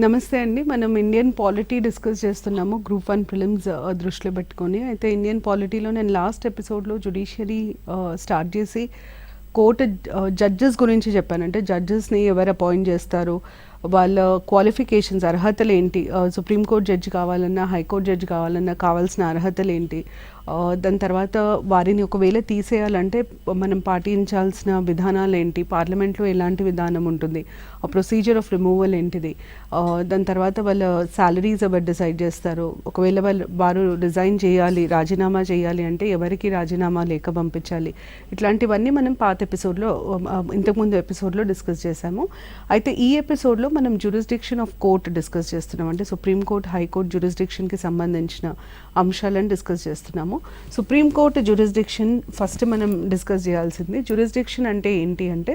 నమస్తే అండి. మనం ఇండియన్ పాలిటీ డిస్కస్ చేస్తున్నాము గ్రూప్ 1 ప్రిలిమ్స్ దృష్టిలో పెట్టుకొని. అయితే ఇండియన్ పాలిటీలో నేను లాస్ట్ ఎపిసోడ్లో జుడిషియరీ స్టార్ట్ చేసి కోర్టు జడ్జెస్ గురించి చెప్పాను. అంటే జడ్జెస్ని ఎవరు అపాయింట్ చేస్తారు, వాళ్ళ క్వాలిఫికేషన్స్, అర్హతలు ఏంటి, సుప్రీంకోర్టు జడ్జి కావాలన్నా హైకోర్టు జడ్జి కావాలన్నా కావాల్సిన అర్హతలు ఏంటి, దాని తర్వాత వారిని ఒకవేళ తీసేయాలంటే మనం పాటించాల్సిన విధానాలు ఏంటి, పార్లమెంట్లో ఎలాంటి విధానం ఉంటుంది, ఆ ప్రొసీజర్ ఆఫ్ రిమూవల్ ఏంటిది, దాని తర్వాత వాళ్ళ శాలరీస్ ఎవరు డిసైడ్ చేస్తారు, ఒకవేళ వారు రిజైన్ చేయాలి, రాజీనామా చేయాలి అంటే ఎవరికి రాజీనామా లేఖ పంపించాలి, ఇట్లాంటివన్నీ మనం పాత ఎపిసోడ్లో ఇంతకుముందు ఎపిసోడ్లో డిస్కస్ చేశాము. అయితే ఈ ఎపిసోడ్లో మనం జ్యూరిస్డిక్షన్ ఆఫ్ కోర్ట్ డిస్కస్ చేస్తున్నాం. అంటే సుప్రీంకోర్టు హైకోర్టు జ్యూరిస్డిక్షన్కి సంబంధించిన అంశాలను డిస్కస్ చేస్తున్నాము. సుప్రీంకోర్టు జ్యూరిస్డిక్షన్ ఫస్ట్ మనం డిస్కస్ చేయాల్సింది. జ్యూరిస్డిక్షన్ అంటే ఏంటి అంటే,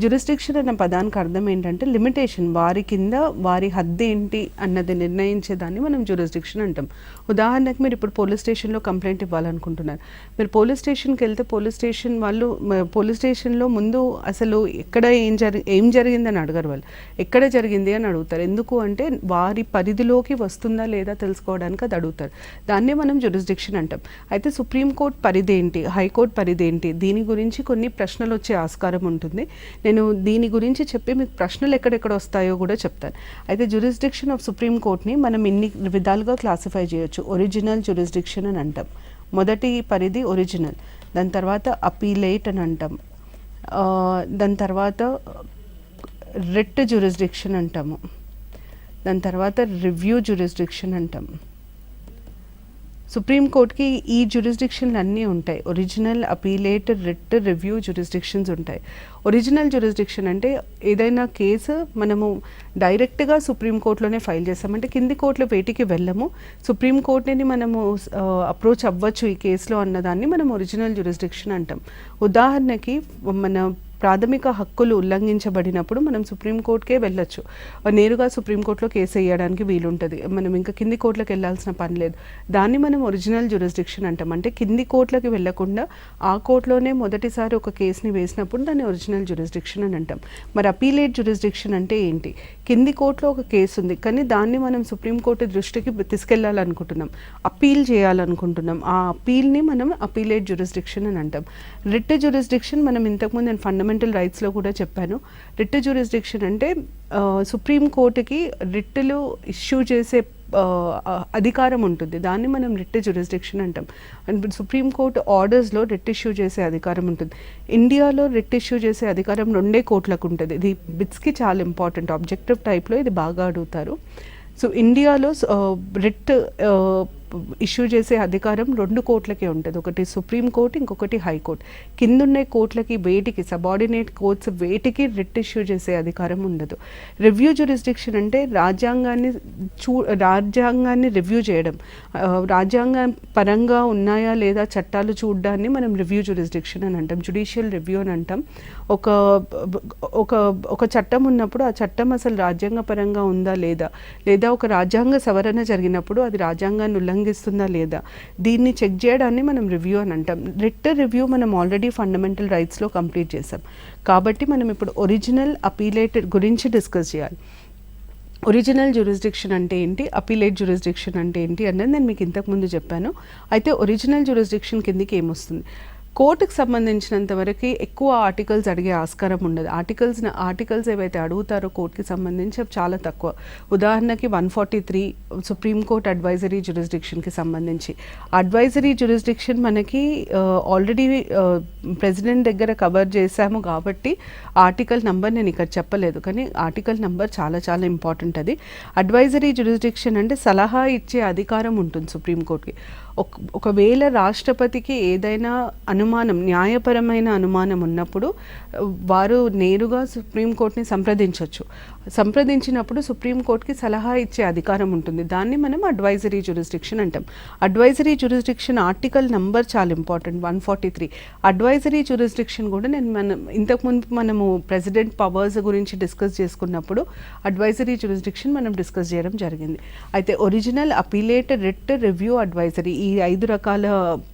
జ్యూరిస్డిక్షన్ అన్న పదానికి అర్థం ఏంటంటే లిమిటేషన్, వారి కింద వారి హద్దు ఏంటి అన్నది నిర్ణయించేదాన్ని మనం జ్యూరిస్డిక్షన్ అంటాం. ఉదాహరణకు మీరు ఇప్పుడు పోలీస్ స్టేషన్లో కంప్లైంట్ ఇవ్వాలనుకుంటున్నారు. మీరు పోలీస్ స్టేషన్కి వెళ్తే పోలీస్ స్టేషన్ వాళ్ళు పోలీస్ స్టేషన్లో ముందు అసలు ఎక్కడ ఏం జరిగిందని అడగరు, వాళ్ళు ఎక్కడ జరిగింది అని అడుగుతారు. ఎందుకు అంటే వారి పరిధిలోకి వస్తుందా లేదా తెలుసుకోవడానికి అది అడుగుతారు. దాన్నే మనం జ్యూరిస్డిక్షన్ అంటాం. అయితే సుప్రీంకోర్టు పరిధి ఏంటి, హైకోర్టు పరిధి ఏంటి, దీని గురించి కొన్ని ప్రశ్నలు వచ్చే ఆస్కారం ఉంటుంది. నేను దీని గురించి చెప్పి మీకు ప్రశ్నలు ఎక్కడెక్కడ వస్తాయో కూడా చెప్తాను. అయితే జ్యూరిస్డిక్షన్ ఆఫ్ సుప్రీంకోర్టుని మనం ఇన్ని విధాలుగా క్లాసిఫై చేయొచ్చు. ఒరిజినల్ జ్యూరిస్డిక్షన్ అని అంటాం. మొదటి పరిధి ఒరిజినల్, దాని తర్వాత అపీలేట్ అని అంటాం, దాని తర్వాత రిట్ జ్యూరిస్డిక్షన్ అంటాము, దాని తర్వాత రివ్యూ జ్యూరిస్డిక్షన్ అంటాం. సుప్రీంకోర్టుకి ఈ జ్యూరిస్డిక్షన్లు అన్నీ ఉంటాయి. Original, appellate, writ, review jurisdictions ఉంటాయి. ఒరిజినల్ జ్యూరిస్డిక్షన్ అంటే ఏదైనా కేసు మనము డైరెక్ట్గా సుప్రీంకోర్టులోనే ఫైల్ చేస్తాం. అంటే కింది కోర్టులో వేటికి వెళ్ళము, సుప్రీంకోర్టుని మనము అప్రోచ్ అవ్వచ్చు ఈ కేసులో అన్నదాన్ని మనం ఒరిజినల్ జ్యూరిస్డిక్షన్ అంటాం. ఉదాహరణకి మన ప్రాథమిక హక్కులు ఉల్లంఘించబడినప్పుడు మనం సుప్రీంకోర్టుకే వెళ్ళొచ్చు, నేరుగా సుప్రీంకోర్టులో కేసు వేయడానికి వీలుంటుంది. మనం ఇంకా కింది కోర్టులకు వెళ్ళాల్సిన పని లేదు. దాన్ని మనం ఒరిజినల్ జ్యూరిస్డిక్షన్ అంటాం. అంటే కింది కోర్టులకు వెళ్లకుండా ఆ కోర్టులోనే మొదటిసారి ఒక కేసుని వేసినప్పుడు దాన్ని ఒరిజినల్ జ్యూరిస్డిక్షన్ అని అంటాం. మరి అపీలేట్ జ్యూరిస్డిక్షన్ అంటే ఏంటి? కింది కోర్టులో ఒక కేసు ఉంది, కానీ దాన్ని మనం సుప్రీంకోర్టు దృష్టికి తీసుకెళ్లాలనుకుంటున్నాం, అపీల్ చేయాలనుకుంటున్నాం. ఆ అపీల్ని మనం అపీలేట్ జ్యూరిస్డిక్షన్ అని అంటాం. రిట్ జ్యూరిస్డిక్షన్ మనం ఇంతకుముందు నేను ఫండమెంటల్ రైట్స్లో కూడా చెప్పాను. రిట్ జ్యూరిస్డిక్షన్ అంటే సుప్రీంకోర్టుకి రిట్టులు ఇష్యూ చేసే అధికారం ఉంటుంది, దాన్ని మనం రిట్ జ్యూరిస్డిక్షన్ అంటాం. అండ్ సుప్రీంకోర్టు ఆర్డర్స్లో రిట్ ఇష్యూ చేసే అధికారం ఉంటుంది. ఇండియాలో రిట్ ఇష్యూ చేసే అధికారం 2 కోర్టులకు ఉంటుంది. ఇది బిట్స్కి చాలా ఇంపార్టెంట్, ఆబ్జెక్టివ్ టైప్లో ఇది బాగా అడుగుతారు. సో ఇండియాలో రిట్ ఇష్యూ చేసే అధికారం 2 కోర్టులకే ఉంటుంది. ఒకటి సుప్రీంకోర్టు, ఇంకొకటి హైకోర్టు. కిందున్న కోర్టులకి వేటికి, సబార్డినేట్ కోర్ట్స్ వేటికి రిట్ ఇష్యూ చేసే అధికారం ఉండదు. రివ్యూ జ్యూరిస్డిక్షన్ అంటే రాజ్యాంగాన్ని రివ్యూ చేయడం, రాజ్యాంగ పరంగా ఉన్నాయా లేదా చట్టాలు చూడడాన్ని మనం రివ్యూ జ్యూరిస్డిక్షన్ అని అంటాం, జ్యుడిషియల్ రివ్యూ అని అంటాం. ఒక చట్టం ఉన్నప్పుడు ఆ చట్టం అసలు రాజ్యాంగ పరంగా ఉందా లేదా, లేదా ఒక రాజ్యాంగ సవరణ జరిగినప్పుడు అది రాజ్యాంగాన్ని ఉల్లంఘిస్తుందా లేదా, దీన్ని చెక్ చేయడాన్ని మనం రివ్యూ అని అంటాం. రిట్ రివ్యూ మనం ఆల్రెడీ ఫండమెంటల్ రైట్స్లో కంప్లీట్ చేసాం. కాబట్టి మనం ఇప్పుడు ఒరిజినల్, అపీలేట్ గురించి డిస్కస్ చేయాలి. ఒరిజినల్ జ్యూరిస్డిక్షన్ అంటే ఏంటి, అపీలేట్ జ్యూరిస్డిక్షన్ అంటే ఏంటి అన్నది నేను మీకు ఇంతకుముందు చెప్పాను. అయితే ఒరిజినల్ జ్యూరిస్డిక్షన్ కిందకి ఏమొస్తుంది? కోర్టుకు సంబంధించినంత వరకు ఎక్కువ ఆర్టికల్స్ అడిగే ఆస్కారం ఉండదు. ఆర్టికల్స్ ఏవైతే అడుగుతారో కోర్టుకి సంబంధించి అవి చాలా తక్కువ. ఉదాహరణకి 143 సుప్రీంకోర్టు అడ్వైజరీ జ్యూరిస్డిక్షన్కి సంబంధించి. అడ్వైజరీ జ్యూరిస్డిక్షన్ మనకి ఆల్రెడీ ప్రెసిడెంట్ దగ్గర కవర్ చేశాము కాబట్టి ఆర్టికల్ నెంబర్ నేను ఇక్కడ చెప్పలేదు, కానీ ఆర్టికల్ నెంబర్ చాలా చాలా ఇంపార్టెంట్. అది అడ్వైజరీ జ్యూరిస్డిక్షన్ అంటే సలహా ఇచ్చే అధికారం ఉంటుంది సుప్రీంకోర్టుకి. ఒకవేళ రాష్ట్రపతికి ఏదైనా అనుమానం, న్యాయపరమైన అనుమానం ఉన్నప్పుడు వారు నేరుగా సుప్రీంకోర్టుని సంప్రదించినప్పుడు సుప్రీంకోర్టుకి సలహా ఇచ్చే అధికారం ఉంటుంది. దాన్ని మనం అడ్వైజరీ జ్యూరిస్డిక్షన్ అంటాం. అడ్వైజరీ జ్యూరిస్డిక్షన్ ఆర్టికల్ నెంబర్ చాలా ఇంపార్టెంట్, 143. అడ్వైజరీ జ్యూరిస్డిక్షన్ కూడా ఇంతకుముందు మనము ప్రెసిడెంట్ పవర్స్ గురించి డిస్కస్ చేసుకున్నప్పుడు అడ్వైజరీ జ్యూరిస్డిక్షన్ మనం డిస్కస్ చేయడం జరిగింది. అయితే original, appellate, writ, review, advisory ఈ 5 రకాల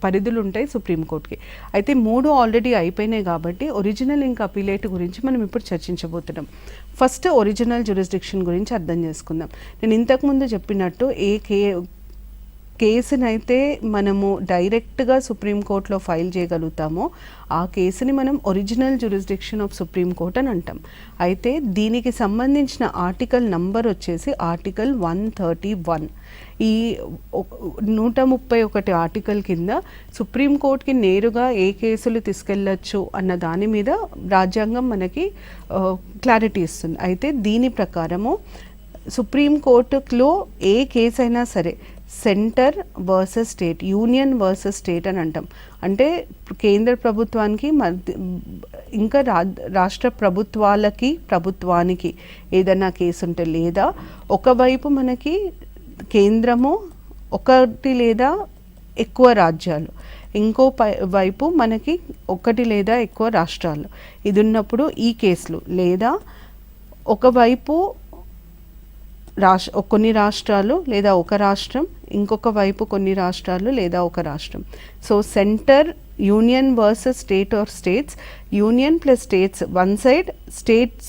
పరిధులు ఉంటాయి సుప్రీంకోర్టుకి. అయితే 3 ఆల్రెడీ అయిపోయినాయి కాబట్టి ఒరిజినల్ ఇంకా అపీలేట్ గురించి మనం ఇప్పుడు చర్చించబోతున్నాం. ఫస్ట్ ఒరిజినల్ జ్యూరిస్డిక్షన్ గురించి అర్థం చేసుకుందాం. నేను ఇంతకుముందు చెప్పినట్టు కేసునైతే మనము డైరెక్ట్గా సుప్రీంకోర్టులో ఫైల్ చేయగలుగుతామో ఆ కేసుని మనం ఒరిజినల్ జ్యూరిస్డిక్షన్ ఆఫ్ సుప్రీంకోర్ట్ అని అంటాం. అయితే దీనికి సంబంధించిన ఆర్టికల్ నంబర్ వచ్చేసి ఆర్టికల్ 131. ఈ 131 ఆర్టికల్ కింద సుప్రీంకోర్టుకి నేరుగా ఏ కేసులు తీసుకెళ్ళచ్చు అన్న దాని మీద రాజ్యాంగం మనకి క్లారిటీ ఇస్తుంది. అయితే దీని ప్రకారము సుప్రీంకోర్టులో ఏ కేసు అయినా సరే centre versus state, union versus state అని అంటాం. అంటే కేంద్ర ప్రభుత్వానికి ఇంకా రాష్ట్ర ప్రభుత్వానికి ఏదైనా కేసు ఉంటే, లేదా ఒకవైపు మనకి కేంద్రము ఒకటి లేదా ఎక్కువ రాజ్యాలు, ఇంకో వైపు మనకి ఒకటి లేదా ఎక్కువ రాష్ట్రాలు, ఇది ఉన్నప్పుడు ఈ కేసులు, లేదా ఒకవైపు కొన్ని రాష్ట్రాలు లేదా ఒక రాష్ట్రం, ఇంకొక వైపు కొన్ని రాష్ట్రాలు లేదా ఒక రాష్ట్రం. So centre, union versus state or states, union plus states one side, states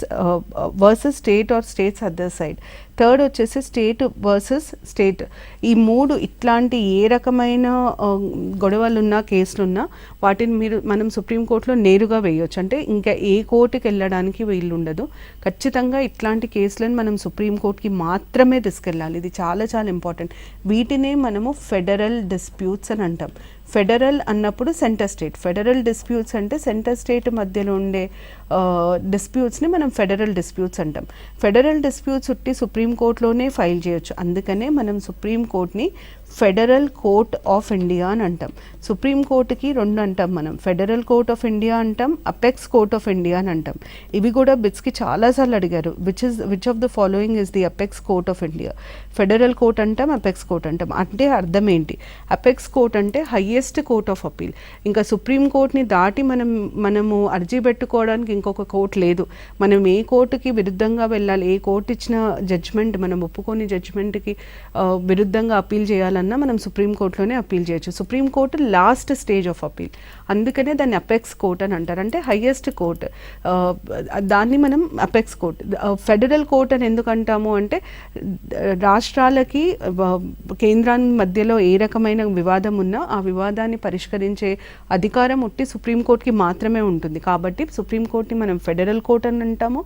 versus state or states other side. Third వచ్చేసి స్టేట్ వర్సెస్ స్టేట్. ఈ 3 ఇట్లాంటి ఏ రకమైన గొడవలున్నా కేసులున్నా వాటిని మనం సుప్రీంకోర్టులో నేరుగా వేయవచ్చు. అంటే ఇంకా ఏ కోర్టుకి వెళ్ళడానికి వీలు ఉండదు. ఖచ్చితంగా ఇట్లాంటి కేసులను మనం సుప్రీంకోర్టుకి మాత్రమే తీసుకెళ్ళాలి. ఇది చాలా చాలా ఇంపార్టెంట్. వీటినే మనము ఫెడరల్ డిస్ప్యూట్స్ అని అంటాం. ఫెడరల్ అన్నప్పుడు సెంటర్ స్టేట్, ఫెడరల్ డిస్ప్యూట్స్ అంటే సెంటర్ స్టేట్ మధ్యలో ఉండే డిస్ప్యూట్స్ని మనం ఫెడరల్ డిస్ప్యూట్స్ అంటాం. ఫెడరల్ డిస్ప్యూట్స్ ఉట్టి సుప్రీంకోర్టులోనే ఫైల్ చేయొచ్చు. అందుకనే మనం సుప్రీంకోర్టుని ఫెడరల్ కోర్ట్ ఆఫ్ ఇండియా అని అంటాం. సుప్రీంకోర్టుకి 2 అంటాం మనం, ఫెడరల్ కోర్ట్ ఆఫ్ ఇండియా అంటాం, అపెక్స్ కోర్ట్ ఆఫ్ ఇండియా అని అంటాం. ఇవి కూడా బిట్స్కి చాలాసార్లు అడిగారు, which of the following is the apex court of India. Federal court అంటాం, అపెక్స్ కోర్ట్ అంటాం. అంటే అర్థం ఏంటి? అపెక్స్ కోర్ట్ అంటే హయ్యెస్ట్ కోర్ట్ ఆఫ్ అపీల్. ఇంకా సుప్రీంకోర్టుని దాటి మనము అర్జీ పెట్టుకోవడానికి ఇంకొక కోర్టు లేదు. మనం ఏ కోర్టుకి విరుద్ధంగా వెళ్ళాలి, ఏ కోర్టు ఇచ్చిన జడ్జ్మెంట్ మనం ఒప్పుకొని జడ్జ్మెంట్కి విరుద్ధంగా అపీల్ చేయాలన్నా మనం సుప్రీంకోర్టులోనే అపీల్ చేయొచ్చు. Supreme court last stage of appeal, అందుకనే దాన్ని అపెక్స్ కోర్ట్ అని అంటారు. అంటే హయ్యెస్ట్ కోర్ట్, దాన్ని మనం అపెక్స్ కోర్ట్. ఫెడరల్ కోర్ట్ అని ఎందుకు అంటాము అంటే రాష్ట్రాలకి కేంద్రాన్ని మధ్యలో ఏ రకమైన వివాదం ఉన్నా ఆ వివాదాన్ని పరిష్కరించే అధికారం ఉట్టి సుప్రీంకోర్టుకి మాత్రమే ఉంటుంది. కాబట్టి సుప్రీంకోర్టుని మనం ఫెడరల్ కోర్ట్ అని అంటాము,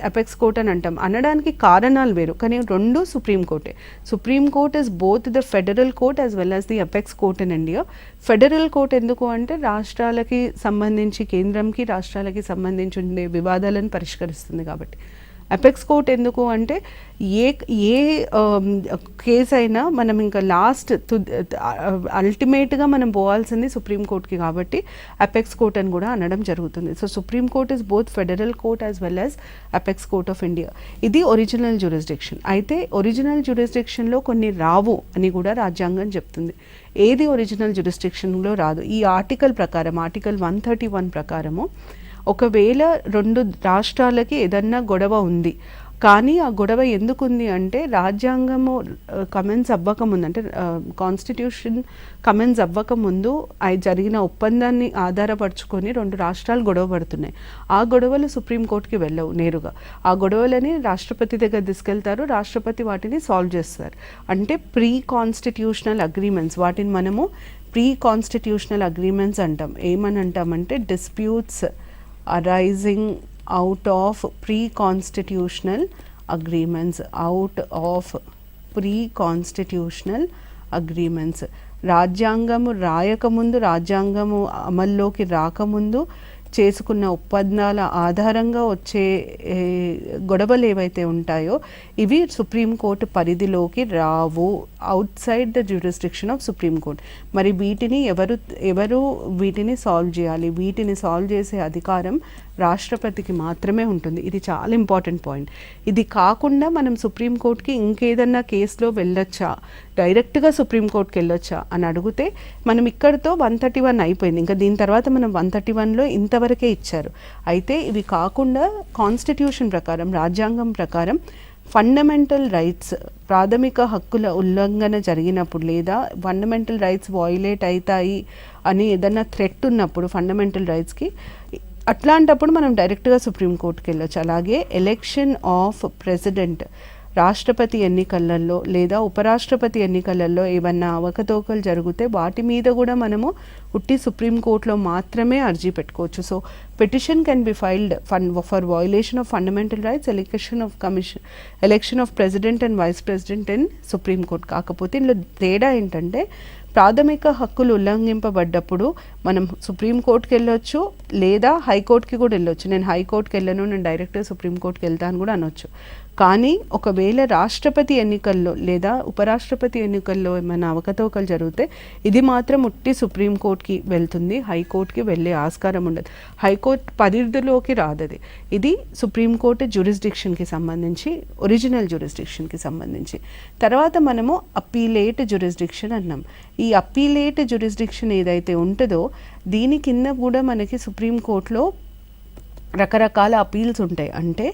అపెక్స్ కోర్ట్ అని అంటాం. అనడానికి కారణాలు వేరు, కానీ 2 సుప్రీంకోర్టే. Supreme Court is both the federal court as well as the apex court in India. Federal court ఎందుకు అంటే రాష్ట్రాలకి సంబంధించి, కేంద్రంకి రాష్ట్రాలకి సంబంధించి ఉండే వివాదాలను పరిష్కరిస్తుంది కాబట్టి. అపెక్స్ కోర్ట్ ఎందుకు అంటే ఏ కేసు అయినా మనం ఇంకా లాస్ట్ అల్టిమేట్గా మనం పోవాల్సింది సుప్రీంకోర్టుకి, కాబట్టి అపెక్స్ కోర్ట్ అని కూడా అనడం జరుగుతుంది. So Supreme Court is both federal court as well as apex court of India. ఇది ఒరిజినల్ జ్యూరిస్డిక్షన్. అయితే ఒరిజినల్ జ్యూరిస్డిక్షన్లో కొన్ని రావు అని కూడా రాజ్యాంగం చెప్తుంది. ఏది ఒరిజినల్ జ్యూరిస్డిక్షన్లో రాదు? ఈ ఆర్టికల్ ప్రకారం, ఆర్టికల్ 131 ప్రకారము ఒకవేళ 2 రాష్ట్రాలకి ఏదన్నా గొడవ ఉంది, కానీ ఆ గొడవ ఎందుకు ఉంది అంటే రాజ్యాంగము కమెంట్స్ అవ్వకముందు, అంటే కాన్స్టిట్యూషన్ కమెంట్స్ అవ్వకముందు జరిగిన ఒప్పందాన్ని ఆధారపరుచుకొని 2 రాష్ట్రాలు గొడవ పడుతున్నాయి. ఆ గొడవలు సుప్రీంకోర్టుకి వెళ్ళవు నేరుగా. ఆ గొడవలని రాష్ట్రపతి దగ్గర తీసుకెళ్తారు, రాష్ట్రపతి వాటిని సాల్వ్ చేస్తారు. అంటే ప్రీ కాన్స్టిట్యూషనల్ అగ్రిమెంట్స్, వాటిని మనము ప్రీ కాన్స్టిట్యూషనల్ అగ్రిమెంట్స్ అంటాం. ఏమని అంటామంటే disputes arising out of pre-constitutional agreements, రాజ్యాంగము రాయకముందు, రాజ్యాంగము అమల్లోకి రాకముందు చేసుకున్న ఒప్పందాల ఆధారంగా వచ్చే గొడవలు ఏవైతే ఉంటాయో ఇవి సుప్రీంకోర్టు పరిధిలోకి రావు, outside the jurisdiction of Supreme Court. మరి వీటిని ఎవరు వీటిని సాల్వ్ చేయాలి? వీటిని సాల్వ్ చేసే అధికారం రాష్ట్రపతికి మాత్రమే ఉంటుంది. ఇది చాలా ఇంపార్టెంట్ పాయింట్. ఇది కాకుండా మనం సుప్రీంకోర్టుకి ఇంకేదన్నా కేసులో వెళ్ళొచ్చా, డైరెక్ట్గా సుప్రీంకోర్టుకి వెళ్ళొచ్చా అని అడిగితే మనం ఇక్కడితో 131 అయిపోయింది. ఇంకా దీని తర్వాత మనం 131లో ఇంతవరకే ఇచ్చారు. అయితే ఇవి కాకుండా కాన్స్టిట్యూషన్ ప్రకారం, రాజ్యాంగం ప్రకారం ఫండమెంటల్ రైట్స్, ప్రాథమిక హక్కుల ఉల్లంఘన జరిగినప్పుడు లేదా ఫండమెంటల్ రైట్స్ వయోలేట్ అవుతాయి అని ఏదైనా థ్రెట్ ఉన్నప్పుడు ఫండమెంటల్ రైట్స్కి, అట్లాంటప్పుడు మనం డైరెక్ట్గా సుప్రీంకోర్టుకి వెళ్ళొచ్చు. అలాగే ఎలక్షన్ ఆఫ్ ప్రెసిడెంట్, రాష్ట్రపతి ఎన్నికలలో లేదా ఉపరాష్ట్రపతి ఎన్నికలలో ఏమన్నా అవకతవకలు జరిగితే వాటి మీద కూడా మనము ఉట్టి సుప్రీంకోర్టులో మాత్రమే అర్జీ పెట్టుకోవచ్చు. So petition can be filed for violation of fundamental rights, election of president and vice president in supreme court. కాకపోతే ఇందులో తేడా ఏంటంటే ప్రాథమిక హక్కులు ఉల్లంఘింపబడ్డప్పుడు మనం సుప్రీంకోర్టుకి వెళ్ళొచ్చు లేదా హైకోర్టుకి కూడా వెళ్ళొచ్చు. నేను హైకోర్టుకి వెళ్ళను, నేను డైరెక్ట్గా సుప్రీంకోర్టుకి వెళ్తాను కూడా అనొచ్చు. కానీ ఒకవేళ రాష్ట్రపతి ఎన్నికల్లో లేదా ఉపరాష్ట్రపతి ఎన్నికల్లో ఏమైనా అవకతవకలు జరిగితే ఇది మాత్రం ఉట్టి సుప్రీంకోర్టుకి వెళ్తుంది, హైకోర్టుకి వెళ్ళే ఆస్కారం ఉండదు. హైకోర్టు పరిధిలోకి రాదది. ఇది సుప్రీంకోర్టు జ్యూరిస్డిక్షన్కి సంబంధించి, ఒరిజినల్ జ్యూరిస్డిక్షన్కి సంబంధించి. తర్వాత మనము అప్పీలేట్ జ్యూరిస్డిక్షన్ అన్నాం. ఈ అప్పీలేట్ జ్యూరిస్డిక్షన్ ఏదైతే ఉంటుందో దీని కింద కూడా మనకి సుప్రీంకోర్టులో రకరకాల అపీల్స్ ఉంటాయి. అంటే